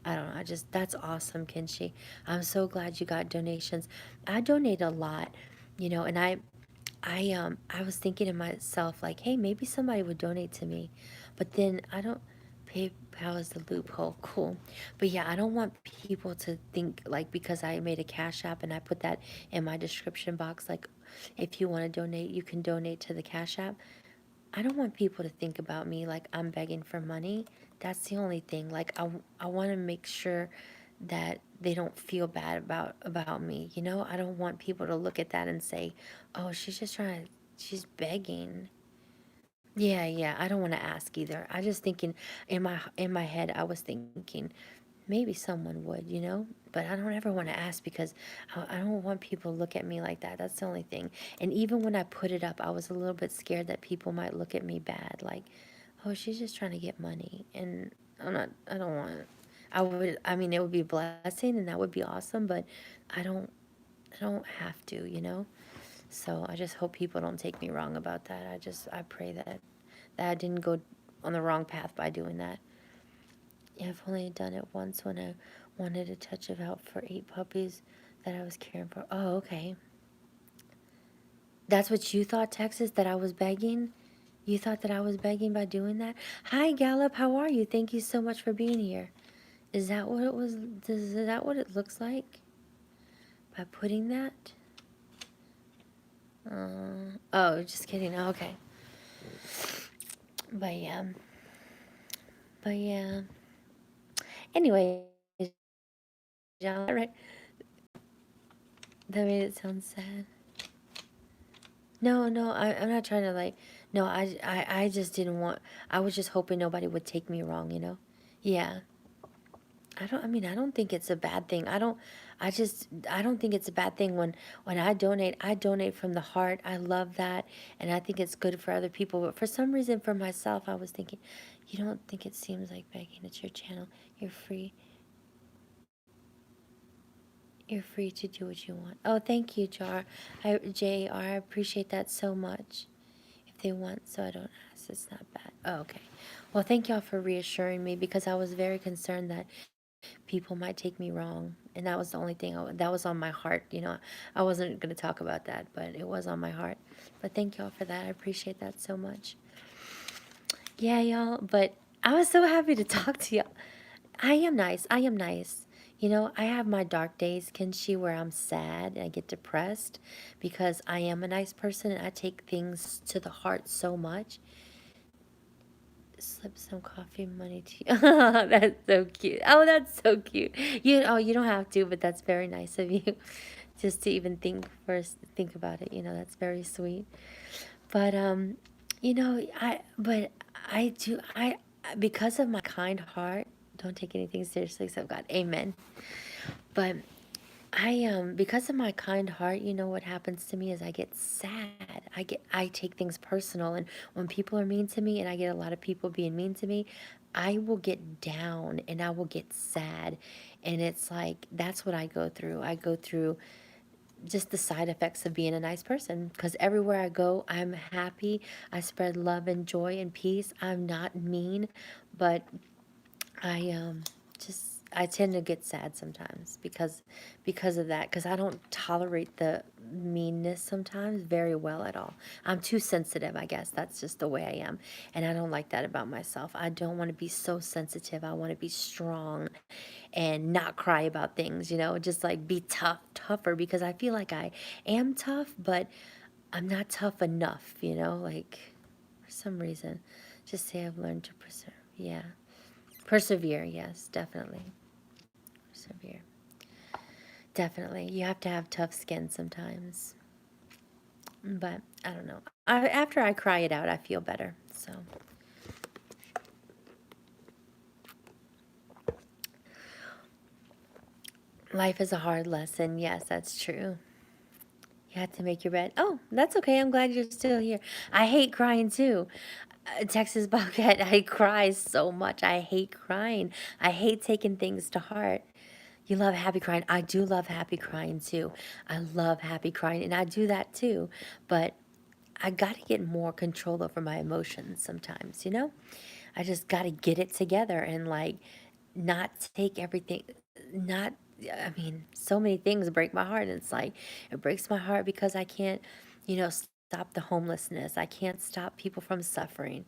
don't know. That's awesome, Kenshi. I'm so glad you got donations. I donate a lot, you know, and I was thinking to myself like, hey, maybe somebody would donate to me, but then I don't. PayPal is the loophole. Cool, but yeah, I don't want people to think like because I made a Cash App and I put that in my description box, like, if you want to donate, you can donate to the Cash App. I don't want people to think about me like I'm begging for money. That's the only thing. Like I want to make sure that they don't feel bad about me. You know, I don't want people to look at that and say, "Oh, she's just trying to, she's begging." Yeah, yeah. I don't want to ask either. I just thinking in my head, I was thinking maybe someone would, you know, but I don't ever want to ask because I don't want people to look at me like that. That's the only thing. And even when I put it up, I was a little bit scared that people might look at me bad, like, oh, she's just trying to get money, and I don't want. I mean, it would be a blessing and that would be awesome, but I don't, I don't have to, you know. So I just hope people don't take me wrong about that. I pray that I didn't go on the wrong path by doing that. Yeah, I've only done it once when I wanted a touch of help for 8 puppies that I was caring for. Oh, okay. That's what you thought, Texas, that I was begging? You thought that I was begging by doing that? Hi, Gallup. How are you? Thank you so much for being here. Is that what it was? Is that what it looks like? By putting that? Oh, just kidding. Oh, okay. But yeah. But yeah. Anyway, right? That made it sound sad. No, no, I'm not trying to like. No, I just didn't want. I was just hoping nobody would take me wrong, you know. Yeah, I don't. I mean, I don't think it's a bad thing. I don't. I don't think it's a bad thing when I donate. I donate from the heart. I love that, and I think it's good for other people. But for some reason, for myself, I was thinking, you don't think it seems like begging? It's your channel. You're free. You're free to do what you want. Oh, thank you, JR. I appreciate that so much. If they want, so I don't ask. It's not bad. Oh, okay. Well, thank y'all for reassuring me because I was very concerned that people might take me wrong. And that was the only thing that was on my heart. You know, I wasn't going to talk about that, but it was on my heart. But thank y'all for that. I appreciate that so much. Yeah, y'all. But I was so happy to talk to y'all. I am nice. I am nice. You know, I have my dark days, Kenshi, where I'm sad and I get depressed because I am a nice person and I take things to the heart so much. Slip some coffee money to you. That's so cute. Oh, that's so cute. You don't have to, but that's very nice of you. Just to even think about it. You know, that's very sweet. But you know, I do because of my kind heart. Don't take anything seriously except God. Amen. But because of my kind heart, you know what happens to me is I get sad. I take things personal, and when people are mean to me and I get a lot of people being mean to me, I will get down and I will get sad. And it's like that's what I go through. I go through just the side effects of being a nice person because everywhere I go, I'm happy. I spread love and joy and peace. I'm not mean, but I just I tend to get sad sometimes because of that because I don't tolerate the meanness sometimes very well at all. I'm too sensitive, I guess. That's just the way I am. And I don't like that about myself. I don't want to be so sensitive. I want to be strong and not cry about things, you know, just like be tougher because I feel like I am tough, but I'm not tough enough, you know, like for some reason. Just say I've learned to preserve. Yeah. Persevere, yes, definitely. Persevere. Definitely. You have to have tough skin sometimes. But I don't know. After I cry it out, I feel better. So, life is a hard lesson. Yes, that's true. You had to make your bed. Oh, that's okay. I'm glad you're still here. I hate crying too. Texas Bobcat, I cry so much. I hate crying. I hate taking things to heart. You love happy crying. I do love happy crying too. I love happy crying, and I do that too. But I got to get more control over my emotions sometimes, you know? I just got to get it together and like not take everything, not, I mean, so many things break my heart. And it's like, it breaks my heart because I can't, stop the homelessness. I can't stop people from suffering.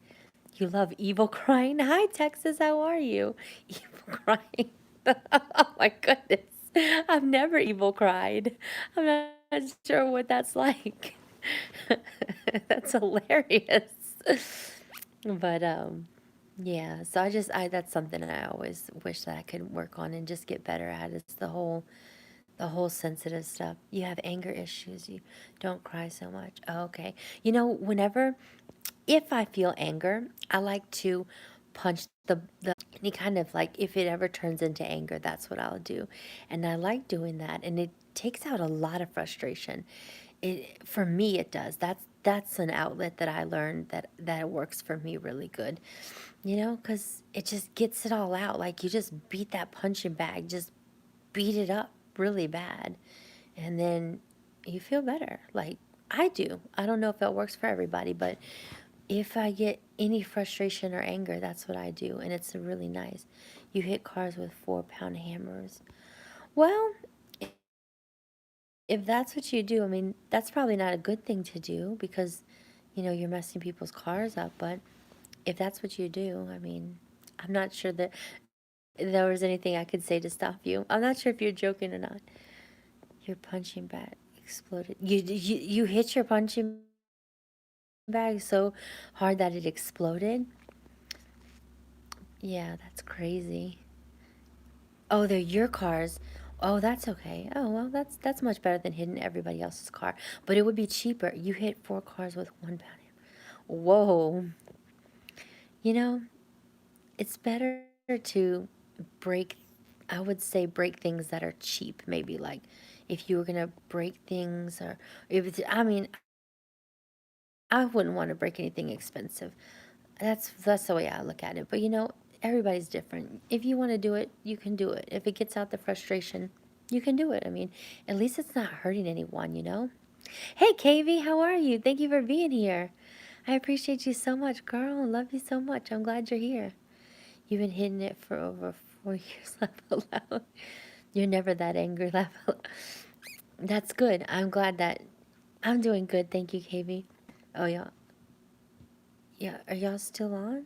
You love evil crying? Hi, Texas, how are you? Evil crying. Oh my goodness. I've never evil cried. I'm not sure what that's like. That's hilarious. But yeah, so that's something I always wish that I could work on and just get better at. It's the whole sensitive stuff. You have anger issues. You don't cry so much. Oh, okay. Whenever if I feel anger, I like to punch the any kind of like if it ever turns into anger, that's what I'll do. And I like doing that and it takes out a lot of frustration. It for me it does. That's an outlet that I learned that works for me really good. Cuz it just gets it all out. Like you just beat that punching bag, just beat it up really bad. And then you feel better. Like I do. I don't know if it works for everybody, but if I get any frustration or anger, that's what I do, and it's really nice. You hit cars with 4-pound hammers. Well, if that's what you do, I mean, that's probably not a good thing to do because, you're messing people's cars up. But if that's what you do, I mean, I'm not sure that there was anything I could say to stop you. I'm not sure if you're joking or not. Your punching bag exploded. You hit your punching bag so hard that it exploded? Yeah, that's crazy. Oh, they're your cars. Oh, that's okay. Oh, well, that's much better than hitting everybody else's car. But it would be cheaper. You hit 4 cars with 1 pound. Whoa. You know, it's better to break, I would say break things that are cheap. Maybe like if you were gonna break things or if it's, I mean, I wouldn't want to break anything expensive. That's the way I look at it. But everybody's different. If you want to do it, you can do it. If it gets out the frustration, you can do it. I mean, at least it's not hurting anyone. Hey, KV, how are you? Thank you for being here. I appreciate you so much, girl. I love you so much. I'm glad you're here. You've been hitting it for over 4 years. Laugh out loud. You're never that angry. Laugh out. That's good. I'm glad that I'm doing good. Thank you, KV. Oh, yeah. Yeah. Are y'all still on?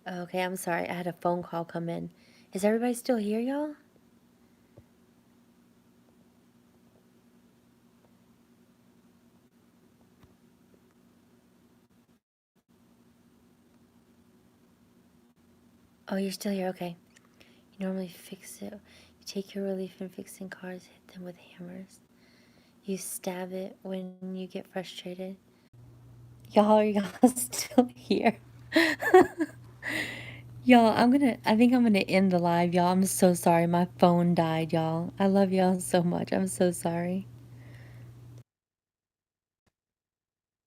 Okay, I'm sorry. I had a phone call come in. Is everybody still here, y'all? Oh, you're still here. Okay. You normally fix it. You take your relief in fixing cars, hit them with hammers. You stab it when you get frustrated. Y'all, are y'all still here? Y'all, I think I'm gonna end the live, y'all. I'm so sorry. My phone died, y'all. I love y'all so much. I'm so sorry.